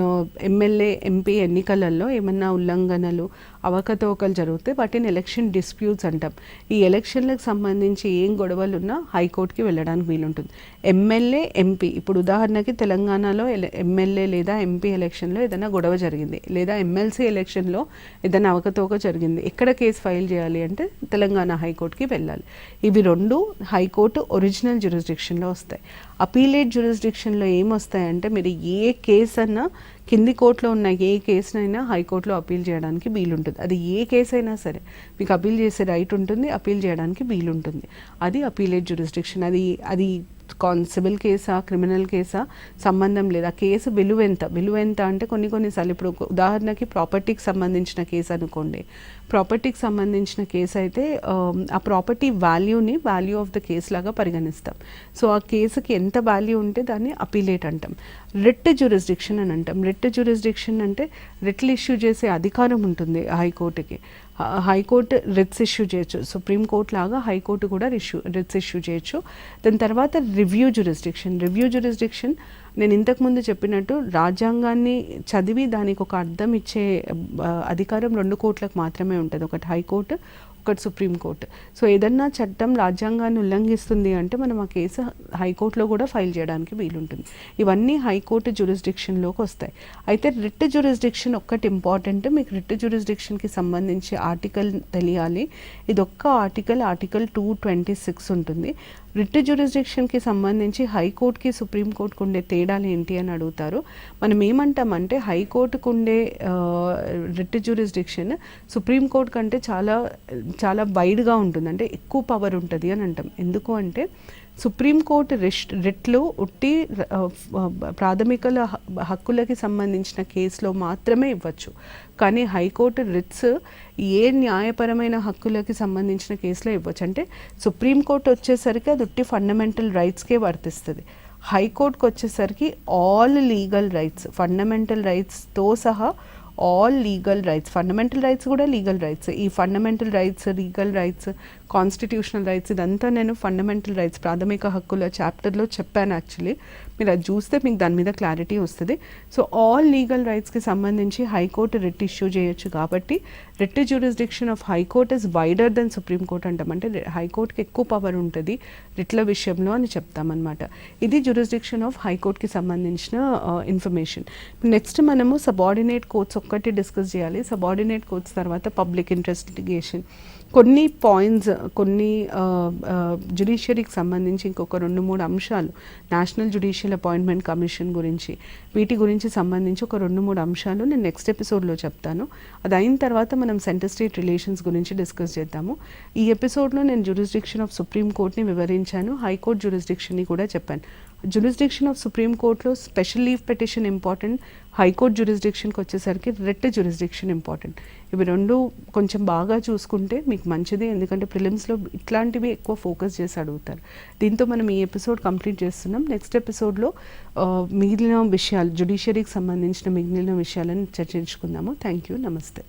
ఎమ్మెల్యే ఎంపీ ఎన్నికలలో ఏమన్నా ఉల్లంఘనలు అవకతవకలు జరిగితే వాటిని ఎలక్షన్ డిస్ప్యూట్స్ అంటాం. ఈ ఎలక్షన్లకు సంబంధించి ఏం గొడవలు ఉన్నా హైకోర్టుకి వెళ్ళడానికి వీలుంటుంది. ఎమ్మెల్యే ఎంపీ, ఇప్పుడు ఉదాహరణకి తెలంగాణలో ఎమ్మెల్యే లేదా ఎంపీ ఎలక్షన్లో ఏదైనా గొడవ జరిగింది, లేదా ఎమ్మెల్సీ ఎలక్షన్లో ఏదైనా అవకతవక జరిగింది, ఎక్కడ కేసు ఫైల్ చేయాలి అంటే తెలంగాణ హైకోర్టుకి వెళ్ళాలి. ఇవి 2 హైకోర్టు ఒరిజినల్ జ్యూరిస్డిక్షన్లో వస్తాయి. అపీలేట్ జ్యూరిస్డిక్షన్లో ఏమొస్తాయంటే మీరు ఏ కేసు అన్నా, కింది కోర్టులో ఉన్న ఏ కేసునైనా హైకోర్టులో అపీల్ చేయడానికి వీలుంటుంది. అది ఏ కేసు అయినా సరే మీకు అపీల్ చేసే రైట్ ఉంటుంది, అపీల్ చేయడానికి వీలుంటుంది. అది అపీలేట్ జ్యూరిస్డిక్షన్. అది సివిల్ కేసా క్రిమినల్ కేసా సంబంధం లేదు. ఆ కేసు విలువ ఎంత అంటే కొన్నిసార్లు ఇప్పుడు ఉదాహరణకి ప్రాపర్టీకి సంబంధించిన కేసు అనుకోండి. ప్రాపర్టీకి సంబంధించిన కేసు అయితే ఆ property value of the case లాగా పరిగణిస్తాం. సో ఆ కేసుకి ఎంత వాల్యూ ఉంటే దాన్ని అపీలేట్ అంటాం. రిట్ జ్యూరిస్డిక్షన్ అని అంటాం. రిట్ జ్యూరిస్డిక్షన్ అంటే రిట్లు ఇష్యూ చేసే అధికారం ఉంటుంది హైకోర్టుకి. హైకోర్టు రిట్స్ ఇష్యూ చేయొచ్చు. సుప్రీంకోర్టు లాగా హైకోర్టు కూడా రిట్స్ ఇష్యూ చేయొచ్చు. దాని తర్వాత రివ్యూ జ్యూరిస్డిక్షన్ నేను ఇంతకుముందు చెప్పినట్టు రాజ్యాంగాన్ని చదివి దానికి ఒక అర్థం ఇచ్చే అధికారం 2 కోర్టులకు మాత్రమే ఉంటుంది. ఒకటి హైకోర్టు, ఒకటి సుప్రీంకోర్టు. సో ఏదన్నా చట్టం రాజ్యాంగాన్ని ఉల్లంఘిస్తుంది అంటే మనం ఆ కేసు హైకోర్టులో కూడా ఫైల్ చేయడానికి వీలుంటుంది. ఇవన్నీ హైకోర్టు జ్యూరిస్డిక్షన్లోకి వస్తాయి. అయితే రిట్ జ్యూరిస్డిక్షన్ ఒక్కటి ఇంపార్టెంట్. మీకు రిట్ జ్యూరిస్డిక్షన్కి సంబంధించి ఆర్టికల్ తెలియాలి. ఇది ఒక్క ఆర్టికల్ 226 ఉంటుంది. రిట్ జ్యూరిస్డిక్షన్కి సంబంధించి హైకోర్టుకి సుప్రీంకోర్టుకు ఉండే తేడాలు ఏంటి అని అడుగుతారు. మనం ఏమంటామంటే హైకోర్టుకు ఉండే రిట్ జ్యూరిస్డిక్షన్ సుప్రీంకోర్టు కంటే చాలా వైడ్గా ఉంటుంది, అంటే ఎక్కువ పవర్ ఉంటుంది అని అంటాం. ఎందుకు అంటే సుప్రీంకోర్టు రిట్లు ఉట్టి ప్రాథమిక హక్కులకి సంబంధించిన కేసులో మాత్రమే ఇవ్వచ్చు. కానీ హైకోర్టు రిట్స్ ఏ న్యాయపరమైన హక్కులకి సంబంధించిన కేసులో ఇవ్వచ్చు. అంటే సుప్రీంకోర్టు వచ్చేసరికి అది ఉట్టి ఫండమెంటల్ రైట్స్కే వర్తిస్తుంది. హైకోర్టుకు వచ్చేసరికి ఆల్ లీగల్ రైట్స్, ఫండమెంటల్ రైట్స్తో సహా all legal rights, fundamental rights కూడా లీగల్ రైట్స్. ఈ fundamental rights, legal rights, constitutional rights ఇదంతా నేను ఫండమెంటల్ రైట్స్ ప్రాథమిక హక్కుల చాప్టర్లో చెప్పాను. యాక్చువల్లీ మీరు అది చూస్తే మీకు దాని మీద క్లారిటీ వస్తుంది. సో ఆల్ లీగల్ రైట్స్కి సంబంధించి హైకోర్టు రిట్ ఇష్యూ చేయొచ్చు. కాబట్టి writ jurisdiction of high court is wider than supreme court అంటాం. అంటే హైకోర్టుకి ఎక్కువ పవర్ ఉంటుంది రిట్ల విషయంలో అని చెప్తామన్నమాట. ఇది జ్యూరిస్డిక్షన్ ఆఫ్ హైకోర్టుకి సంబంధించిన ఇన్ఫర్మేషన్. నెక్స్ట్ మనము సబార్డినేట్ కోర్ట్స్ ఒక్కటి డిస్కస్ చేయాలి. సబార్డినేట్ కోర్ట్స్ తర్వాత పబ్లిక్ ఇంట్రెస్ట్ లిటిగేషన్, కొన్ని పాయింట్స్, కొన్ని జ్యుడిషియరీకి సంబంధించి ఇంకొక 2-3 అంశాలు, నేషనల్ జ్యుడిషియల్ అపాయింట్మెంట్ కమిషన్ గురించి, వీటి గురించి సంబంధించి ఒక 2-3 అంశాలు నేను నెక్స్ట్ ఎపిసోడ్లో చెప్తాను. అది అయిన తర్వాత మనం సెంటర్ స్టేట్ రిలేషన్స్ గురించి డిస్కస్ చేద్దాము. ఈ ఎపిసోడ్లో నేను జ్యూరిస్డిక్షన్ ఆఫ్ సుప్రీం కోర్ట్ని వివరించాను, హైకోర్టు జ్యూరిస్డిక్షన్ని కూడా చెప్పాను. జ్యూరిస్డిక్షన్ ఆఫ్ సుప్రీం కోర్టులో special leave petition important, High Court జ్యూరిస్డిక్షన్కి వచ్చేసరికి రిట్ జ్యూరిస్డిక్షన్ ఇంపార్టెంట్. ఇవి రెండు కొంచెం బాగా చూసుకుంటే మీకు మంచిది, ఎందుకంటే ప్రిలిమ్స్లో ఇట్లాంటివి ఎక్కువ ఫోకస్ చేసి అడుగుతారు. దీంతో మనం ఈ ఎపిసోడ్ కంప్లీట్ చేస్తున్నాం. నెక్స్ట్ ఎపిసోడ్లో మిగిలిన విషయాలు, జ్యుడిషియరీకి సంబంధించిన మిగిలిన విషయాలను చర్చించుకుందాము. థ్యాంక్ యూ, నమస్తే.